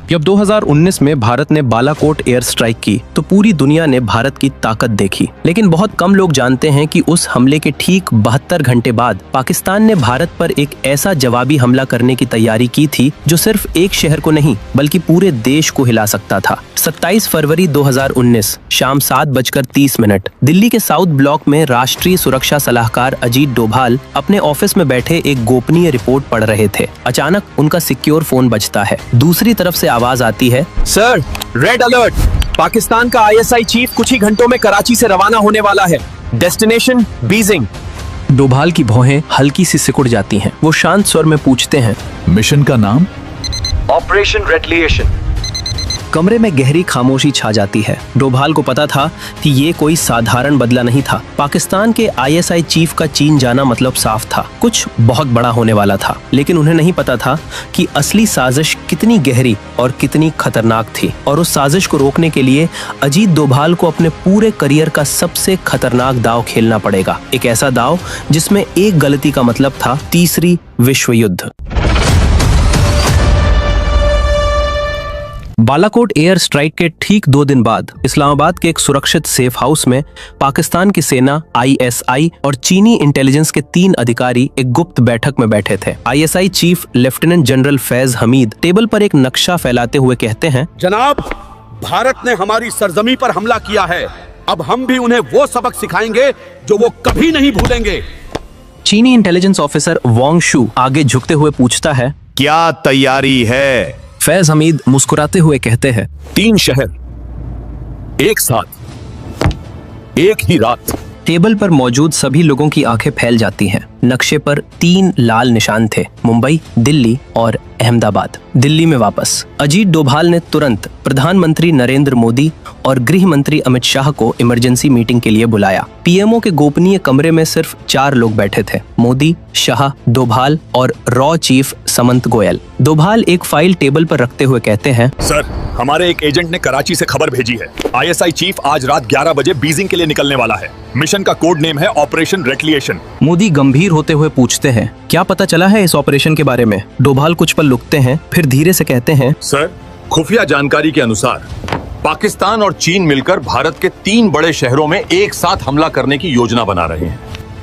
जब 2019 में भारत ने बालाकोट एयर स्ट्राइक की तो पूरी दुनिया ने भारत की ताकत देखी, लेकिन बहुत कम लोग जानते हैं कि उस हमले के ठीक 72 घंटे बाद पाकिस्तान ने भारत पर एक ऐसा जवाबी हमला करने की तैयारी की थी जो सिर्फ एक शहर को नहीं बल्कि पूरे देश को हिला सकता था। 27 फरवरी 2019 शाम 7:30 दिल्ली के साउथ ब्लॉक में राष्ट्रीय सुरक्षा सलाहकार अजीत डोभाल अपने ऑफिस में बैठे एक गोपनीय रिपोर्ट पढ़ रहे थे। अचानक उनका सिक्योर फोन बजता है। दूसरी तरफ से आवाज आती है, सर, रेड अलर्ट, पाकिस्तान का आईएसआई चीफ कुछ ही घंटों में कराची से रवाना होने वाला है। Destination Beijing. डोभाल की भौहें हल्की सी सिकुड़ जाती हैं। वो शांत स्वर में पूछते हैं, मिशन का नाम? ऑपरेशन रेटलिएशन। कमरे में गहरी खामोशी छा जाती है। डोभाल को पता था कि ये कोई साधारण बदला नहीं था। पाकिस्तान के आईएसआई चीफ का चीन जाना मतलब साफ था, कुछ बहुत बड़ा होने वाला था। लेकिन उन्हें नहीं पता था कि असली साजिश कितनी गहरी और कितनी खतरनाक थी। और उस साजिश को रोकने के लिए अजीत डोभाल को अपने पूरे करियर का सबसे खतरनाक दांव खेलना पड़ेगा। एक ऐसा दांव जिसमें एक गलती का मतलब था तीसरी विश्व युद्ध। बालाकोट एयर स्ट्राइक के ठीक 2 दिन बाद इस्लामाबाद के एक सुरक्षित सेफ हाउस में पाकिस्तान की सेना, आईएसआई और चीनी इंटेलिजेंस के 3 अधिकारी एक गुप्त बैठक में बैठे थे। ISI chief lieutenant general Faiz Hamid table पर एक नक्शा फैलाते हुए कहते हैं, जनाब, भारत ने हमारी सरजमी पर हमला किया है। अब हम भी उन्हें वो सबक सिखाएंगे जो वो कभी नहीं भूलेंगे। चीनी इंटेलिजेंस ऑफिसर वांग शू आगे झुकते हुए पूछता है, क्या तैयारी है? फैज हमीद मुस्कुराते हुए कहते हैं, 3 शहर, एक साथ, एक ही रात। टेबल पर मौजूद सभी लोगों की आंखें फैल जाती हैं। नक्शे पर 3 लाल निशान थे, मुंबई, दिल्ली और अहमदाबाद। दिल्ली में वापस अजीत डोभाल ने तुरंत प्रधानमंत्री नरेंद्र मोदी और गृह मंत्री अमित शाह को इमरजेंसी मीटिंग के लिए बुलाया। पीएमओ के गोपनीय कमरे में सिर्फ 4 लोग बैठे थे, मोदी, शाह, डोभाल और रॉ चीफ समंत गोयल। डोभाल एक फाइल टेबल पर रखते हुए कहते हैं, सर, हमारे एक एजेंट ने कराची से खबर भेजी है। आईएसआई चीफ आज रात 11 बजे बीजिंग के लिए निकलने वाला है। मिशन का कोड नेम है ऑपरेशन रेटलिएशन। मोदी गंभीर होते हुए पूछते हैं, क्या पता चला है इस ऑपरेशन के बारे में? डोभाल कुछ पल रुकते हैं, फिर धीरे से कहते हैं, सर, खुफिया जानकारी के अनुसार पाकिस्तान और चीन मिलकर भारत के 3 बड़े शहरों में एक साथ हमला करने की योजना बना रहे हैं।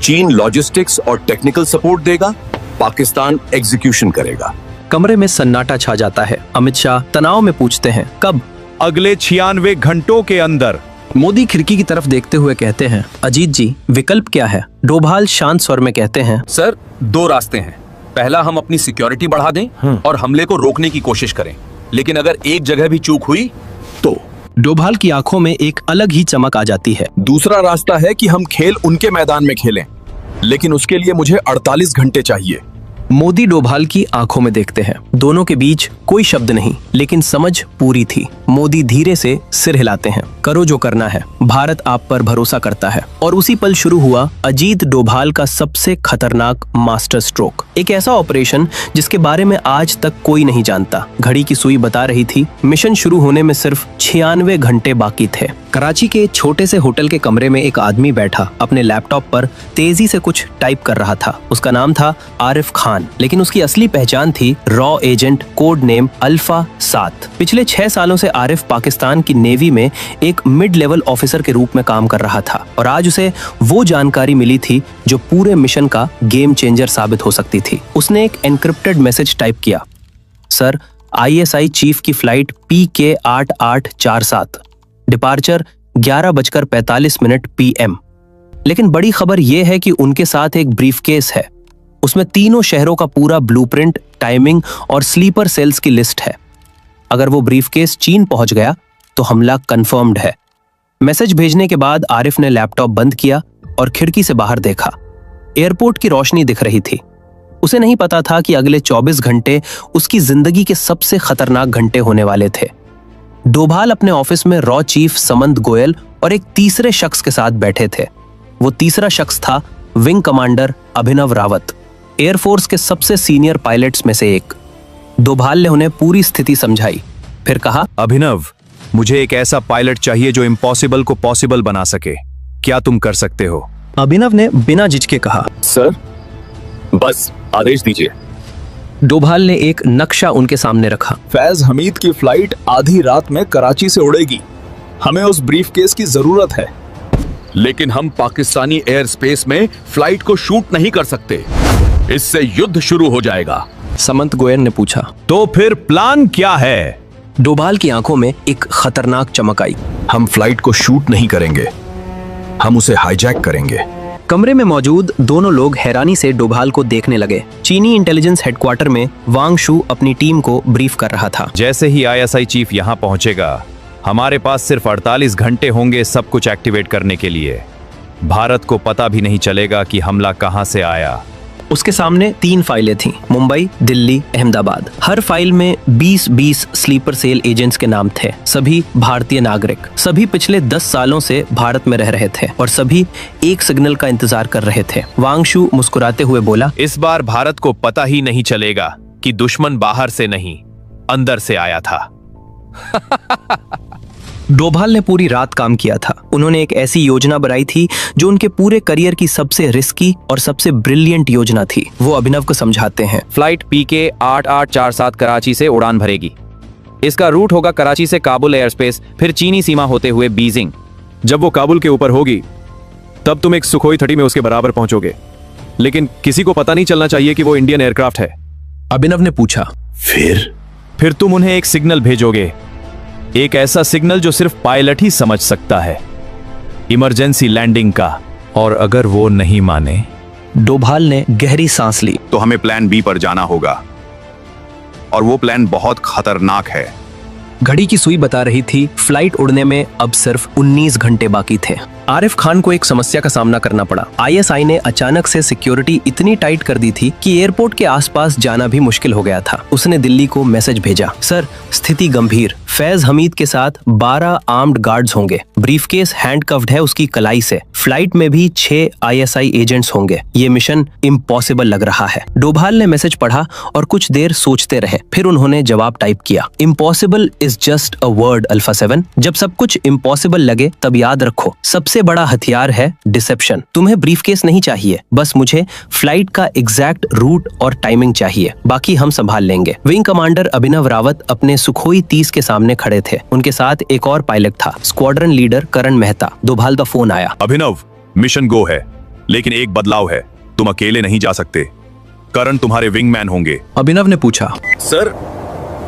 चीन लॉजिस्टिक्स और टेक्निकल सपोर्ट देगा, पाकिस्तान एग्जीक्यूशन करेगा। कमरे में सन्नाटा छा जाता है। अमित शाह तनाव में पूछते हैं, कब? अगले 96 घंटों के अंदर। मोदी खिड़की की तरफ देखते हुए कहते हैं, अजीत जी, विकल्प क्या है? डोभाल शांत स्वर में कहते हैं, सर, 2 रास्ते हैं। पहला, हम अपनी सिक्योरिटी बढ़ा दें और हमले को रोकने की कोशिश करें। लेकिन अगर एक जगह भी चूक हुई तो। डोभाल की आंखों में एक अलग ही चमक आ जाती है। दूसरा रास्ता है कि हम खेल उनके मैदान में खेलें, लेकिन उसके लिए मुझे 48 घंटे चाहिए। मोदी डोभाल की आंखों में देखते हैं। दोनों के बीच कोई शब्द नहीं, लेकिन समझ पूरी थी। मोदी धीरे से सिर हिलाते हैं, करो जो करना है, भारत आप पर भरोसा करता है। और उसी पल शुरू हुआ अजीत डोभाल का सबसे खतरनाक मास्टर स्ट्रोक। एक ऐसा ऑपरेशन जिसके बारे में आज तक कोई नहीं जानता। घड़ी की सुई बता रही थी मिशन शुरू होने में सिर्फ 96 घंटे बाकी थे। कराची के छोटे से होटल के कमरे में एक आदमी बैठा अपने लैपटॉप पर तेजी से कुछ टाइप कर रहा था। उसका नाम था आरिफ खान, लेकिन उसकी असली पहचान थी raw agent, code name alpha 7। पिछले 6 सालों से आरिफ पाकिस्तान की नेवी में एक मिड लेवल ऑफिसर के रूप में काम कर रहा था और आज उसे वो जानकारी मिली थी जो पूरे मिशन का गेम चेंजर साबित हो सकती थी। उसने एक एनक्रिप्टेड मैसेज टाइप किया, सर, आईएसआई चीफ की फ्लाइट PK 8847, डिपार्चर 11:45 PM। लेकिन बड़ी खबर यह है कि उनके साथ एक ब्रीफकेस है। उसमें 3 शहरों का पूरा ब्लूप्रिंट, टाइमिंग और स्लीपर सेल्स की लिस्ट है। अगर वो ब्रीफकेस चीन पहुंच गया तो हमला कंफर्म्ड है। मैसेज भेजने के बाद आरिफ ने लैपटॉप बंद किया और खिड़की से बाहर देखा। एयरपोर्ट की रोशनी दिख रही थी। उसे नहीं पता था कि अगले 24 घंटे उसकी जिंदगी के सबसे खतरनाक घंटे होने वाले थे। डोभाल अपने ऑफिस में रॉ चीफ समंत गोयल और एक तीसरे शख्स के साथ बैठे थे। वो तीसरा शख्स था विंग कमांडर अभिनव रावत, एयरफोर्स के सबसे सीनियर पायलट्स में से एक। डोभाल ने उन्हें पूरी स्थिति समझाई, फिर कहा, अभिनव, मुझे एक ऐसा पायलट चाहिए जो इम्पॉसिबल को पॉसिबल बना सके। क्या तुम कर सकते हो? अभिनव ने बिना झिझके कहा, सर, बस आदेश दीजिए। डोभाल ने एक नक्शा उनके सामने रखा। फैज हमीद की फ्लाइट आधी रात में कराची से उड़ेगी। हमें उस ब्रीफकेस की जरूरत है। लेकिन हम पाकिस्तानी एयर स्पेस में फ्लाइट को शूट नहीं कर सकते, इससे युद्ध शुरू हो जाएगा। समंत गोयर ने पूछा। तो फिर प्लान क्या है? डोभाल की आंखों में एक खतरनाक चमक आई। हम फ्लाइट को शूट नहीं करेंगे, हम उसे हाईजैक करेंगे। कमरे में मौजूद दोनों लोग हैरानी से डोभाल को देखने लगे। चीनी इंटेलिजेंस हेडक्वार्टर में वांग शू अपनी टीम को ब्रीफ कर रहा था। जैसे ही ISI चीफ यहाँ पहुंचेगा, हमारे पास सिर्फ 48 घंटे होंगे सब कुछ एक्टिवेट करने के लिए। भारत को पता भी नहीं चलेगा कि हमला कहां से आया। उसके सामने 3 फाइलें थीं, मुंबई, दिल्ली, अहमदाबाद। हर फाइल में 20-20 स्लीपर सेल एजेंट्स के नाम थे। सभी भारतीय नागरिक, सभी पिछले 10 सालों से भारत में रह रहे थे और सभी एक सिग्नल का इंतजार कर रहे थे। वांग शू मुस्कुराते हुए बोला, इस बार भारत को पता ही नहीं चलेगा कि दुश्मन बाहर से नहीं, अंदर से आया था। डोभाल ने पूरी रात काम किया था। उन्होंने एक ऐसी योजना बनाई थी जो उनके पूरे करियर की सबसे रिस्की और सबसे ब्रिलियंट योजना थी। वो अभिनव को समझाते हैं। फ्लाइट PK 8847 कराची से उड़ान भरेगी। इसका रूट होगा कराची से काबुल एयर स्पेस, फिर चीनी सीमा होते हुए बीजिंग। जब वो काबुल के ऊपर होगी तब तुम एक सुखोई 30 में उसके बराबर पहुंचोगे, लेकिन किसी को पता नहीं चलना चाहिए कि वो इंडियन एयरक्राफ्ट है। अभिनव ने पूछा, फिर तुम उन्हें एक सिग्नल भेजोगे, एक ऐसा सिग्नल जो सिर्फ पायलट ही समझ सकता है, इमरजेंसी लैंडिंग का। और अगर वो नहीं माने? डोभाल ने गहरी सांस ली। तो हमें प्लान B पर जाना होगा, और वो प्लान बहुत खतरनाक है। घड़ी की सुई बता रही थी फ्लाइट उड़ने में अब सिर्फ 19 घंटे बाकी थे। आरिफ खान को एक समस्या का सामना करना पड़ा। ISI ने अचानक से सिक्योरिटी इतनी टाइट कर दी थी कि एयरपोर्ट के आसपास जाना भी मुश्किल हो गया था। उसने दिल्ली को मैसेज भेजा, सर स्थिति गंभीर, फैज हमीद के साथ 12 आर्म्ड गार्ड्स होंगे, ब्रीफकेस हैंडकफ्ड है उसकी कलाई से, फ्लाइट में भी 6 ISI एजेंट्स होंगे, ये मिशन इम्पॉसिबल लग रहा है। डोभाल ने मैसेज पढ़ा और कुछ देर सोचते रहे, फिर उन्होंने जवाब टाइप किया, impossible is just a word alpha 7। जब सब कुछ इम्पॉसिबल लगे तब याद रखो, सबसे बड़ा हथियार है डिसेप्शन। तुम्हें ब्रीफकेस नहीं चाहिए, बस मुझे फ्लाइट का एग्जैक्ट रूट और टाइमिंग चाहिए, बाकी हम संभाल लेंगे। विंग कमांडर अभिनव रावत अपने सुखोई 30 के सामने खड़े थे। उनके साथ एक और पायलट था, स्क्वाड्रन लीडर करण मेहता। डोभाल का फोन आया। अभिनव, मिशन गो है, लेकिन एक बदलाव है, तुम अकेले नहीं जा सकते, करण तुम्हारे विंगमैन होंगे। अभिनव ने पूछा, सर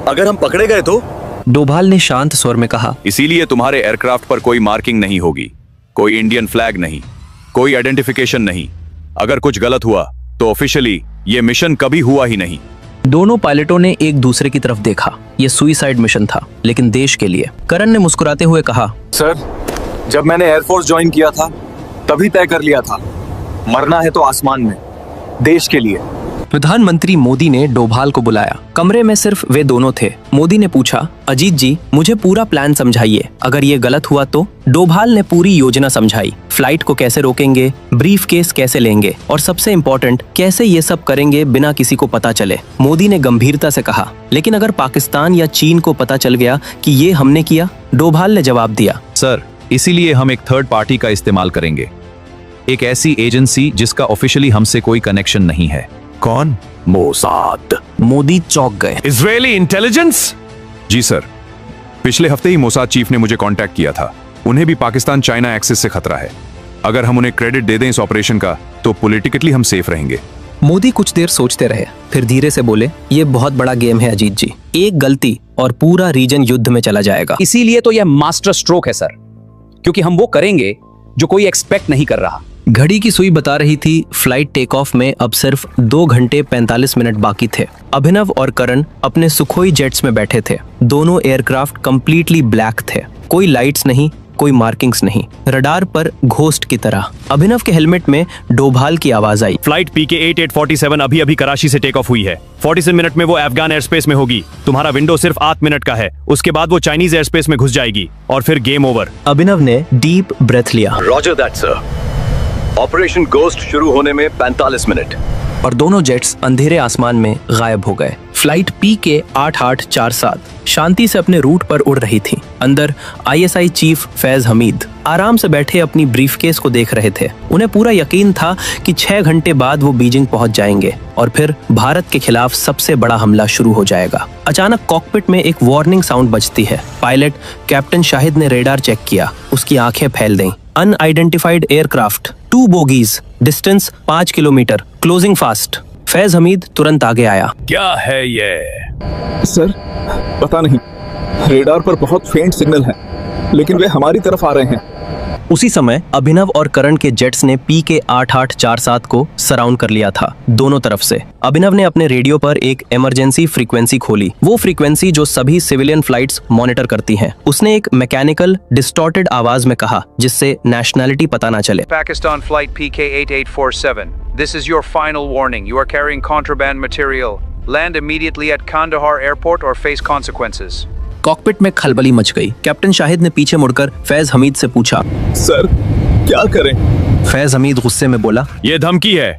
अगर हम पकड़े गए तो? डोभाल ने शांत स्वर में कहा, इसीलिए तुम्हारे एयरक्राफ्ट पर कोई मार्किंग नहीं होगी, कोई इंडियन फ्लैग नहीं, कोई आइडेंटिफिकेशन नहीं। अगर कुछ गलत हुआ तो ऑफिशियली ये मिशन कभी हुआ ही नहीं। दोनों पायलटों ने एक दूसरे की तरफ देखा। ये सुइसाइड मिशन था, लेकिन देश के लिए। करण ने मुस्कुराते हुए कहा, सर जब मैंने एयरफोर्स ज्वाइन किया था तभी तय कर लिया था, मरना है तो आसमान में, देश के लिए। प्रधानमंत्री मोदी ने डोभाल को बुलाया। कमरे में सिर्फ वे दोनों थे। मोदी ने पूछा, अजीत जी मुझे पूरा प्लान समझाइए, अगर ये गलत हुआ तो? डोभाल ने पूरी योजना समझाई, फ्लाइट को कैसे रोकेंगे, ब्रीफकेस कैसे लेंगे और सबसे इम्पोर्टेंट कैसे ये सब करेंगे बिना किसी को पता चले। मोदी ने गंभीरता से कहा, लेकिन अगर पाकिस्तान या चीन को पता चल गया कि ये हमने किया? डोभाल ने जवाब दिया, सर इसीलिए हम एक थर्ड पार्टी का इस्तेमाल करेंगे, एक ऐसी एजेंसी जिसका ऑफिशियली हमसे कोई कनेक्शन नहीं है। कौन? मोसाद। मोदी चौंक गए। Israeli intelligence? जी सर, पिछले हफ्ते ही मोसाद चीफ ने मुझे कांटेक्ट किया था। उन्हें भी पाकिस्तान चाइना एक्सिस से खतरा है। अगर हम उन्हें क्रेडिट दे दें इस ऑपरेशन का तो पॉलिटिकली हम सेफ रहेंगे। मोदी कुछ देर सोचते रहे, फिर धीरे से बोले, ये बहुत बड़ा गेम है अजीत जी, एक गलती और पूरा रीजन युद्ध में चला जाएगा। इसीलिए तो यह मास्टर स्ट्रोक है सर, क्योंकि हम वो करेंगे जो कोई एक्सपेक्ट नहीं कर रहा। घड़ी की सुई बता रही थी फ्लाइट टेक ऑफ में अब सिर्फ 2 घंटे 45 मिनट बाकी थे। अभिनव और करण अपने सुखोई जेट्स में बैठे थे। दोनों एयरक्राफ्ट कंप्लीटली ब्लैक थे, कोई लाइट्स नहीं, कोई मार्किंग्स नहीं, रडार पर घोस्ट की तरह। अभिनव के हेलमेट में डोभाल की आवाज आई, फ्लाइट PK 8847 अभी अभी कराची से टेक ऑफ हुई है। 47 मिनट में वो अफगान एयर स्पेस में होगी। तुम्हारा विंडो सिर्फ 8 मिनट का है, उसके बाद वो चाइनीज एयर स्पेस में घुस जाएगी और फिर गेम ओवर। अभिनव ने डीप ब्रेथ लिया। Roger that sir. Operation ghost शुरू होने में 45 मिनट। और दोनों जेट्स अंधेरे आसमान में गायब हो गए। फ्लाइट PK-8847 शांति से अपने रूट पर उड़ रही थी। अंदर ISI चीफ फैज हमीद आराम से बैठे अपनी ब्रीफकेस को देख रहे थे। उन्हें पूरा यकीन था कि 6 घंटे बाद वो बीजिंग पहुंच जाएंगे और फिर भारत के खिलाफ सबसे बड़ा हमला शुरू हो जाएगा। अचानक कॉकपिट में एक वार्निंग साउंड बजती है। पायलट कैप्टन शाहिद ने रेडार चेक किया। उसकी आंखें फैल गईं। Unidentified aircraft, 2 bogies, distance 5 kilometre, closing fast. Faiz Hamid तुरंत आगे आया। क्या है ये? सर पता नहीं, रेडार पर बहुत फेंट सिग्नल है, लेकिन वे हमारी तरफ आ रहे हैं। उसी समय अभिनव और करण के जेट्स ने PK-8847 को सराउंड कर लिया था दोनों तरफ से। अभिनव ने अपने रेडियो पर एक इमरजेंसी फ्रीक्वेंसी खोली, वो फ्रीक्वेंसी जो सभी सिविलियन फ्लाइट्स मॉनिटर करती हैं। उसने एक मैकेनिकल डिस्टॉर्टेड आवाज में कहा जिससे नेशनैलिटी पता ना चले। Pakistan flight PK-8847. This is your final warning. You are carrying contraband material. Land immediately at Kandahar airport or face consequences. Cockpit में खलबली मच गई। कैप्टन शाहिद ने पीछे मुड़कर फैज हमीद से पूछा, सर क्या करें? फैज हमीद गुस्से में बोला, ये धमकी है।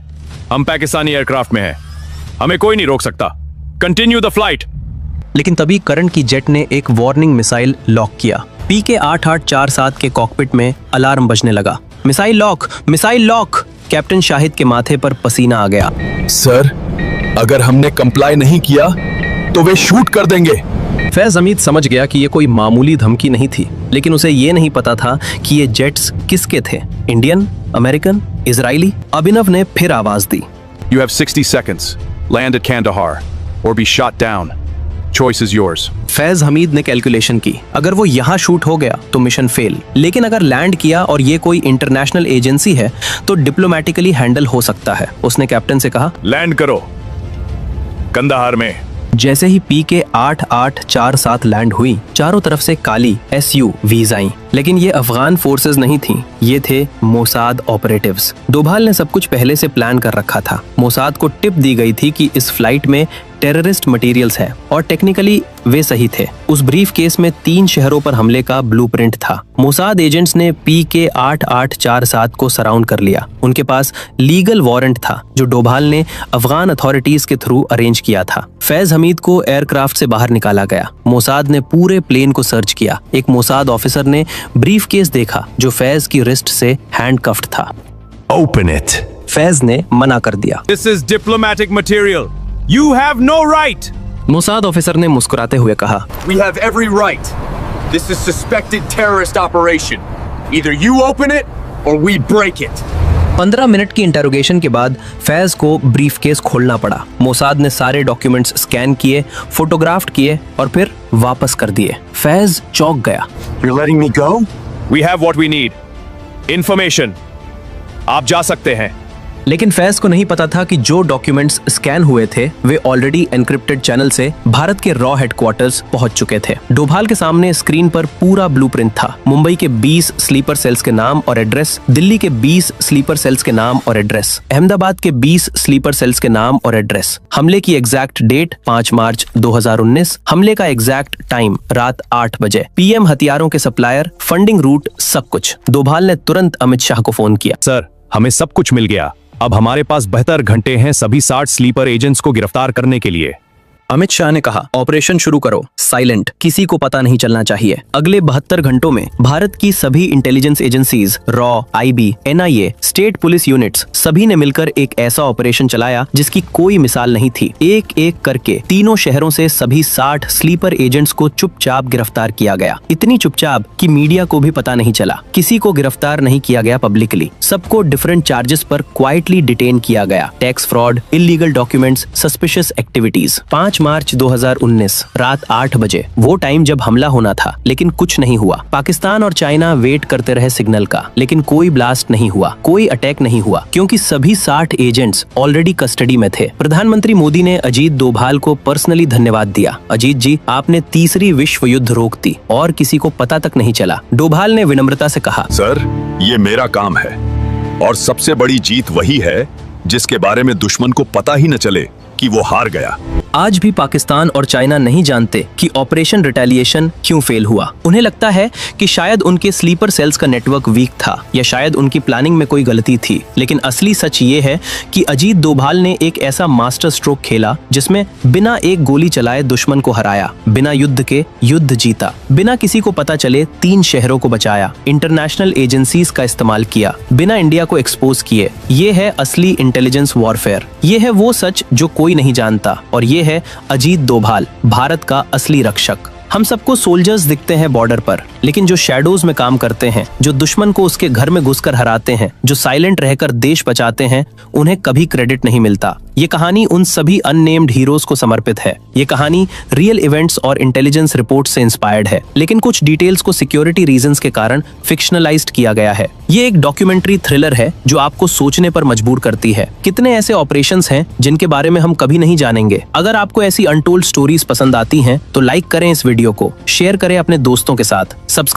हम पाकिस्तानी एयरक्राफ्ट में हैं। हमें कोई नहीं रोक सकता। Continue the flight. लेकिन तभी करण की जेट ने एक वार्निंग मिसाइल लॉक किया। PK-8847 के कॉकपिट में अलार्म बजने लगा। Missile lock, missile lock. Captain Shahid के माथे पर पसीना आ गया। सर, अगर हमने कंप्लाई नहीं किया तो वे शूट कर देंगे। फैज हमीद समझ गया कि ये कोई मामूली धमकी नहीं थी, लेकिन उसे ये नहीं पता था कि ये जेट्स किसके थे, इंडियन, अमेरिकन, इजरायली। अभिनव ने फिर आवाज दी, You have 60 seconds. Land at Kandahar or be shot down. Choice is yours. Faiz Hamid ने कैलकुलेशन की, अगर वो यहाँ शूट हो गया तो मिशन फेल, लेकिन अगर लैंड किया और ये कोई इंटरनेशनल एजेंसी है तो डिप्लोमेटिकली हैंडल हो सकता है। उसने कैप्टन से कहा, लैंड करो कंदाहार में। जैसे ही PK-8847 लैंड हुई, चारों तरफ से काली SUVs आईं। लेकिन ये अफगान फोर्सेस नहीं थीं, ये थे मोसाद ऑपरेटिव्स। डोभाल ने सब कुछ पहले से प्लान कर रखा था। मोसाद को टिप दी गई थी कि इस फ्लाइट में टेररिस्ट मटेरियल्स हैं और टेक्निकली वे सही थे। उस ब्रीफ केस में 3 शहरों पर हमले का ब्लूप्रिंट था। मोसाद एजेंट्स ने PK-8847 को सराउंड कर लिया। उनके पास लीगल वारंट था जो डोभाल ने अफगान अथॉरिटीज के थ्रू अरेंज किया था। फैज हमीद को एयरक्राफ्ट से बाहर निकाला गया। मोसाद ने पूरे प्लेन को सर्च किया। एक मोसाद ऑफिसर ने ब्रीफ केस देखा जो फैज की रिस्ट से हैंडकफ्ड था। Open it. फैज ने मना कर दिया। This is diplomatic material. You have no right. Mossad officer ने मुस्कुराते हुए कहा, We have every right. This is suspected terrorist operation. Either you open it or we break it. 15 minute की इंटरोगेशन के बाद फैज को ब्रीफकेस खोलना पड़ा। मोसाद ने सारे डॉक्यूमेंट्स स्कैन किए, फोटोग्राफ्ट किए और फिर वापस कर दिए। फैज चौंक गया। You're letting me go? We have what we need. Information. आप जा सकते हैं। लेकिन फैज को नहीं पता था कि जो डॉक्यूमेंट्स स्कैन हुए थे वे ऑलरेडी एनक्रिप्टेड चैनल से भारत के रॉ हेडक्वार्टर्स पहुंच चुके थे। डोभाल के सामने स्क्रीन पर पूरा ब्लूप्रिंट था। मुंबई के 20 स्लीपर सेल्स के नाम और एड्रेस, दिल्ली के 20 स्लीपर सेल्स के नाम और एड्रेस, अहमदाबाद के 20 स्लीपर सेल्स के नाम और एड्रेस, हमले की एग्जैक्ट डेट 5 मार्च 2019, हमले का एग्जैक्ट टाइम रात 8 बजे, PM हथियारों के सप्लायर, फंडिंग रूट, सब कुछ। डोभाल ने तुरंत अमित शाह को फोन किया। सर, हमें सब कुछ मिल गया। अब हमारे पास 72 घंटे हैं सभी 60 स्लीपर एजेंट्स को गिरफ्तार करने के लिए। अमित शाह ने कहा, ऑपरेशन शुरू करो, साइलेंट, किसी को पता नहीं चलना चाहिए। अगले 72 घंटों में भारत की सभी intelligence agencies, raw, IB, NIA, state police units, सभी ने मिलकर एक ऐसा ऑपरेशन चलाया जिसकी कोई मिसाल नहीं थी। एक एक करके तीनों शहरों से सभी 60 स्लीपर एजेंट्स को चुपचाप गिरफ्तार किया गया। इतनी चुपचाप कि मीडिया को भी पता नहीं चला। किसी को गिरफ्तार नहीं किया गया पब्लिकली, सबको डिफरेंट चार्जेस पर क्वाइटली डिटेन किया गया। Tax fraud, illegal documents, suspicious activities. 5 मार्च 2019 रात 8 बजे, वो टाइम जब हमला होना था, लेकिन कुछ नहीं हुआ। पाकिस्तान और चाइना वेट करते रहे सिग्नल का, लेकिन कोई ब्लास्ट नहीं हुआ, कोई अटैक नहीं हुआ, क्योंकि सभी 60 एजेंट्स ऑलरेडी कस्टडी में थे। प्रधानमंत्री मोदी ने अजीत डोभाल को पर्सनली धन्यवाद दिया। अजीत जी, आपने तीसरी विश्व युद्ध रोक दी और किसी को पता तक नहीं चला। डोभाल ने विनम्रता से कहा, सर, ये मेरा काम है और सबसे बड़ी जीत वही है जिसके बारे में दुश्मन को पता ही न चले कि वो हार गया। आज भी पाकिस्तान और चाइना नहीं जानते कि ऑपरेशन रिटेलिएशन क्यों फेल हुआ। उन्हें लगता है कि शायद उनके स्लीपर सेल्स का नेटवर्क वीक था या शायद उनकी प्लानिंग में कोई गलती थी, लेकिन असली सच ये है कि अजीत डोभाल ने एक ऐसा मास्टर स्ट्रोक खेला जिसमें बिना एक गोली चलाए दुश्मन को हराया, बिना युद्ध के युद्ध जीता, बिना किसी को पता चले 3 शहरों को बचाया, इंटरनेशनल एजेंसीज का इस्तेमाल किया, बिना इंडिया को एक्सपोज किए। ये है असली इंटेलिजेंस वॉरफेयर। ये है वो सच जो कोई नहीं जानता और ये है अजीत डोभाल, भारत का असली रक्षक। हम सबको सोल्जर्स दिखते हैं बॉर्डर पर, लेकिन जो शैडोज में काम करते हैं, जो दुश्मन को उसके घर में घुसकर हराते हैं, जो साइलेंट रहकर देश बचाते हैं, उन्हें कभी क्रेडिट नहीं मिलता। ये कहानी उन सभी अननेम्ड हीरोज को समर्पित है। ये कहानी रियल इवेंट्स और इंटेलिजेंस रिपोर्ट से इंस्पायर्ड है, लेकिन कुछ डिटेल्स को सिक्योरिटी रीजंस के कारण फिक्शनलाइज्ड किया गया है। ये एक डॉक्यूमेंट्री थ्रिलर है जो आपको सोचने पर मजबूर करती है। कितने ऐसे ऑपरेशंस हैं जिनके बारे में हम कभी नहीं जानेंगे। अगर आपको ऐसी अनटोल्ड स्टोरीज पसंद आती हैं तो लाइक करें इस वीडियो को, शेयर करें अपने दोस्तों के साथ, सब्सक्राइब